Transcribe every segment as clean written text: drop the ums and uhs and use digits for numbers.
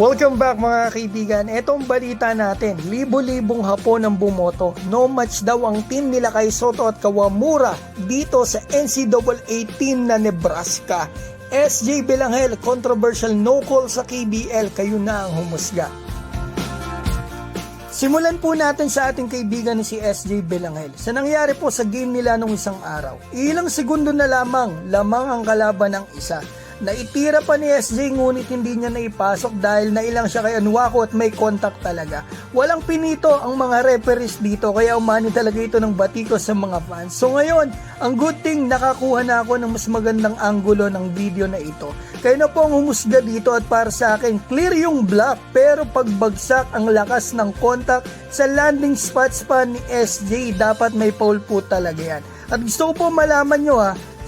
Welcome back mga kaibigan. Etong balita natin, libo-libong Hapon ang bumoto. No match daw ang team nila kay Soto at Kawamura dito sa NCAA team na Nebraska. SJ Belangel, controversial no call sa KBL, kayo na ang humusga. Simulan po natin sa ating kaibigan ni si SJ Belangel. Sa nangyari po sa game nila nung isang araw, ilang segundo na lamang ang kalaban ng isa. Naitira pa ni SJ ngunit hindi niya naipasok dahil nailang siya kay Anwako at may contact talaga. Walang pinito ang mga referees dito kaya umani talaga ito ng batikos sa mga fans. So ngayon, ang good thing nakakuha na ako ng mas magandang anggulo ng video na ito. Kayo na po ang humusga dito at para sa akin, clear yung block pero pagbagsak ang lakas ng contact sa landing spots pa ni SJ, dapat may foul po talaga yan. At gusto ko po malaman nyo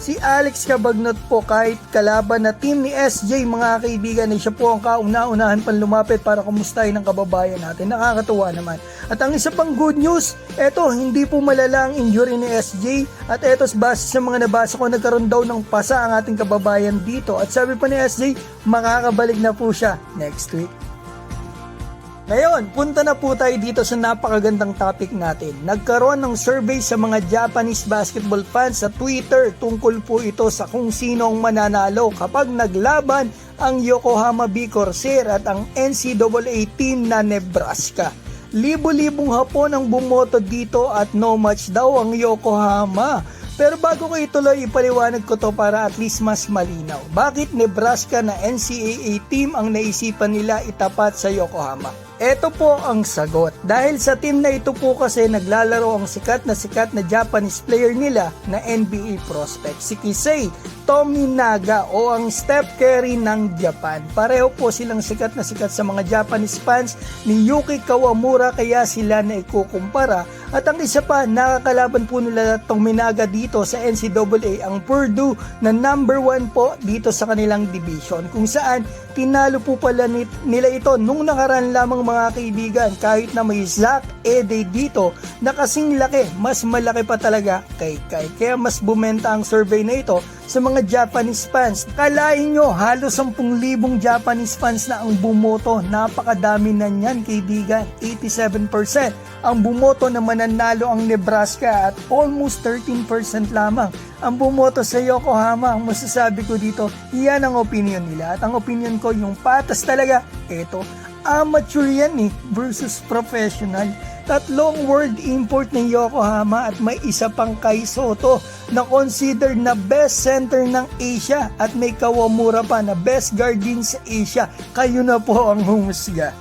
si Alex Cabagnot po kahit kalaban na team ni SJ mga kaibigan ay siya po ang kauna-unahan pang lumapit para kumustahin ang kababayan natin. Nakakatuwa naman. At ang isa pang good news, eto hindi po malala ang injury ni SJ at eto base sa mga nabasa ko nagkaroon daw ng pasa ang ating kababayan dito at sabi pa ni SJ makakabalik na po siya next week. Ngayon, punta na po tayo dito sa napakagandang topic natin. Nagkaroon ng survey sa mga Japanese basketball fans sa Twitter. Tungkol po ito sa kung sino ang mananalo kapag naglaban ang Yokohama B. Corsair at ang NCAA team na Nebraska. Libo-libong Hapon ang bumoto dito at no match daw ang Yokohama. Pero bago ko ituloy, ipaliwanag ko to para at least mas malinaw. Bakit Nebraska na NCAA team ang naisipan nila itapat sa Yokohama? Ito po ang sagot. Dahil sa team na ito po kasi naglalaro ang sikat na Japanese player nila na NBA prospect, si Kisei Tominaga o ang Steph Curry ng Japan. Pareho po silang sikat sa mga Japanese fans ni Yuki Kawamura kaya sila na ikukumpara. At ang isa pa, nakakalaban po nila Tominaga dito sa NCAA ang Purdue na number 1 po dito sa kanilang division kung saan tinalo po pala nila ito nung nakaraan lamang mga kaibigan kahit na may Zach Edey dito na kasing laki, mas malaki pa talaga kay Kai. Kaya mas bumenta ang survey na ito sa mga Japanese fans. Kalain nyo, halos 10,000 Japanese fans na ang bumoto. Napakadami na niyan kaibigan. 87% ang bumoto na mananalo ang Nebraska at almost 13% lamang ang bumoto sa Yokohama. Ang masasabi ko dito, iyan ang opinion nila. At ang opinion ko, yung patas talaga, eto, amateur yan versus professional. Tatlong world import ng Yokohama at may isa pang kay Soto na considered na best center ng Asia at may Kawamura pa na best guard din sa Asia. Kayo na po ang humusga.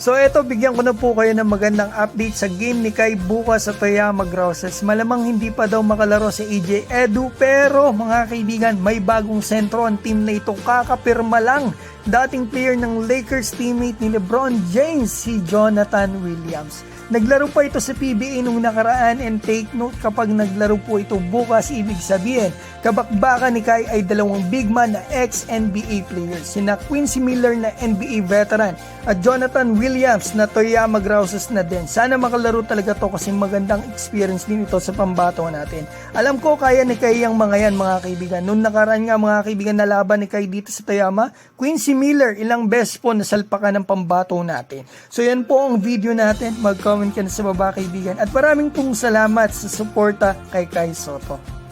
So eto, bigyan ko na po kayo ng magandang update sa game ni Kai bukas sa Toyama Grouses. Malamang hindi pa daw makalaro si AJ Edu pero mga kaibigan, may bagong sentro ang team na ito, kakapirma lang. Dating player ng Lakers teammate ni LeBron James, si Jonathan Williams. Naglaro pa ito sa PBA nung nakaraan and take note kapag naglaro po ito bukas, ibig sabihin kabakbakan ni Kai ay dalawang big man na ex-NBA players, sina Quincy Miller na NBA veteran at Jonathan Williams na Toyama Grouses na din. Sana makalaro talaga to kasi magandang experience din ito sa pambato natin. Alam ko kaya ni Kai ang mga yan mga kaibigan. Nung nakaraan nga mga kaibigan na laban ni Kai dito sa Toyama, Quincy Miller ilang beses po nasalpakan ng pambato natin. So yan po ang video natin. Mag-comment ka na sa baba kaibigan at maraming pong salamat sa suporta kay Kai Soto.